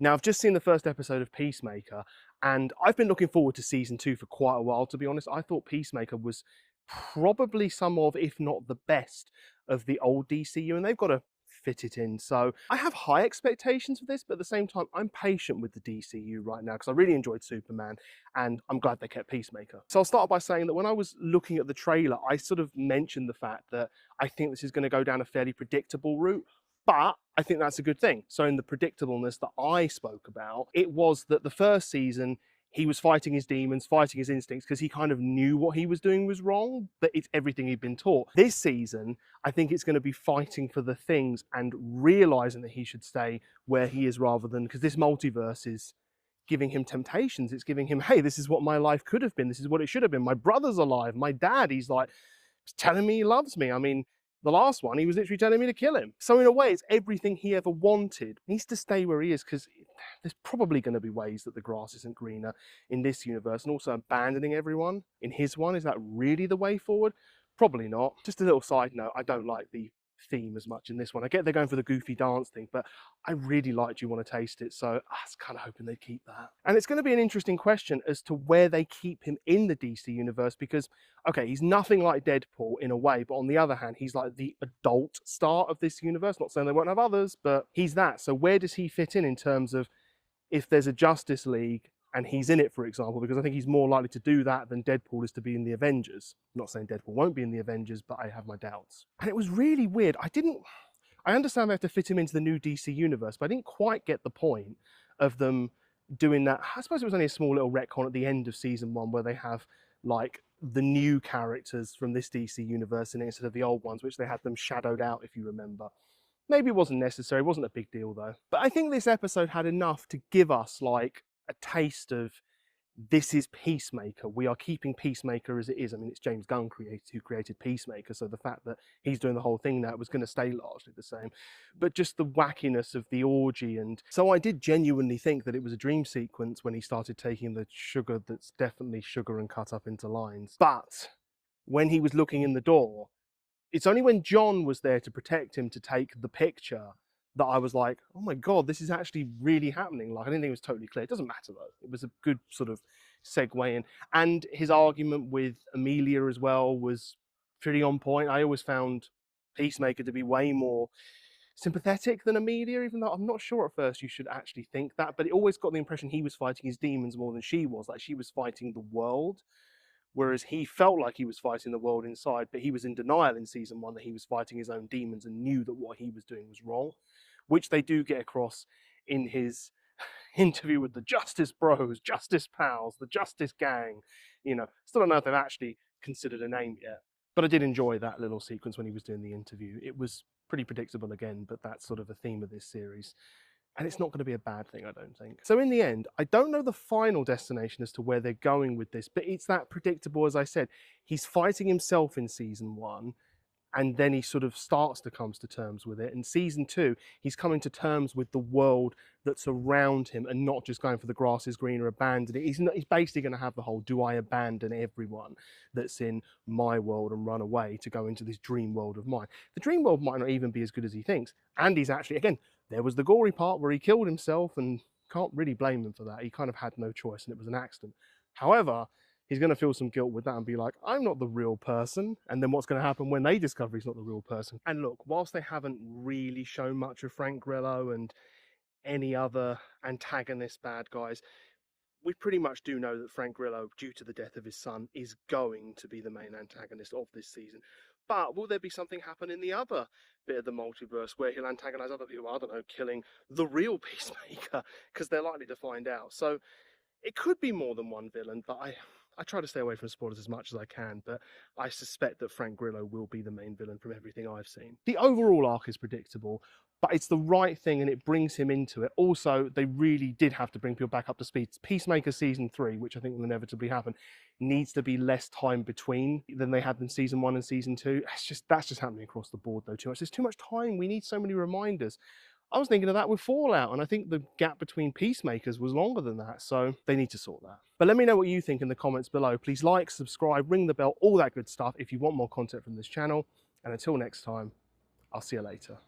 Now, I've just seen the first episode of Peacemaker, and I've been looking forward to season 2 for quite a while, to be honest. I thought Peacemaker was probably some of, if not the best, of the old DCU, and they've got to fit it in. So I have high expectations for this, but at the same time, I'm patient with the DCU right now because I really enjoyed Superman, and I'm glad they kept Peacemaker. So I'll start by saying that when I was looking at the trailer, I sort of mentioned the fact that I think this is going to go down a fairly predictable route. But I think that's a good thing. So in the predictableness that I spoke about, it was that the first season, he was fighting his demons, fighting his instincts, because he kind of knew what he was doing was wrong, but it's everything he'd been taught. This season, I think it's going to be fighting for the things and realizing that he should stay where he is rather than, because this multiverse is giving him temptations. It's giving him, hey, this is what my life could have been. This is what it should have been. My brother's alive. My dad, he's like telling me he loves me. I mean, the last one, he was literally telling me to kill him. So in a way, it's everything he ever wanted. He needs to stay where he is because there's probably going to be ways that the grass isn't greener in this universe, and also abandoning everyone in his one. Is that really the way forward? Probably not. Just a little side note, I don't like the theme as much in this one. I get they're going for the goofy dance thing, but I really liked You Want to Taste It, so I was kind of hoping they'd keep that. And it's going to be an interesting question as to where they keep him in the DC universe, because okay, he's nothing like Deadpool in a way, but on the other hand, he's like the adult star of this universe. Not saying they won't have others, but he's that. So where does he fit in terms of if there's a Justice League and he's in it, for example, because I think he's more likely to do that than Deadpool is to be in the Avengers. I'm not saying Deadpool won't be in the Avengers, but I have my doubts. And it was really weird. I understand they have to fit him into the new DC universe, but I didn't quite get the point of them doing that. I suppose it was only a small little retcon at the end of season 1 where they have like the new characters from this DC universe in it instead of the old ones, which they had them shadowed out, if you remember. Maybe it wasn't necessary, it wasn't a big deal though. But I think this episode had enough to give us like a taste of this is Peacemaker. We are keeping Peacemaker as it is. I mean, it's James Gunn who created Peacemaker, so the fact that he's doing the whole thing now, it was going to stay largely the same. But just the wackiness of the orgy, and so I did genuinely think that it was a dream sequence when he started taking the sugar that's definitely sugar and cut up into lines. But when he was looking in the door, it's only when John was there to protect him to take the picture that I was like, oh my God, this is actually really happening. Like, I didn't think it was totally clear. It doesn't matter though. It was a good sort of segue in. And his argument with Amelia as well was pretty on point. I always found Peacemaker to be way more sympathetic than Amelia, even though I'm not sure at first you should actually think that, but it always got the impression he was fighting his demons more than she was, like she was fighting the world. Whereas he felt like he was fighting the world inside, but he was in denial in season 1 that he was fighting his own demons and knew that what he was doing was wrong, which they do get across in his interview with the Justice Bros, Justice Pals, the Justice Gang. You know, still don't know if they've actually considered a name yet. But I did enjoy that little sequence when he was doing the interview. It was pretty predictable again, but that's sort of a theme of this series. And it's not going to be a bad thing, I don't think. So in the end, I don't know the final destination as to where they're going with this, but it's that predictable, as I said. He's fighting himself in season 1, and then he sort of starts to come to terms with it. In season 2, he's coming to terms with the world that's around him and not just going for the grass is greener, abandon it. He's basically going to have the whole, do I abandon everyone that's in my world and run away to go into this dream world of mine? The dream world might not even be as good as he thinks. And he's actually, again, there was the gory part where he killed himself, and can't really blame him for that. He kind of had no choice and it was an accident. However, he's going to feel some guilt with that and be like, I'm not the real person. And then what's going to happen when they discover he's not the real person? And look, whilst they haven't really shown much of Frank Grillo and any other antagonist bad guys, we pretty much do know that Frank Grillo, due to the death of his son, is going to be the main antagonist of this season. But will there be something happen in the other bit of the multiverse where he'll antagonize other people? I don't know, killing the real Peacemaker, because they're likely to find out. So it could be more than one villain, but I try to stay away from spoilers as much as I can, but I suspect that Frank Grillo will be the main villain from everything I've seen. The overall arc is predictable, but it's the right thing and it brings him into it. Also, they really did have to bring people back up to speed. Peacemaker Season 3, which I think will inevitably happen, needs to be less time between than they had in Season 1 and Season 2. That's just happening across the board, though, too much. There's too much time. We need so many reminders. I was thinking of that with Fallout, and I think the gap between Peacemakers was longer than that, so they need to sort that. But let me know what you think in the comments below. Please like, subscribe, ring the bell, all that good stuff if you want more content from this channel. And until next time, I'll see you later.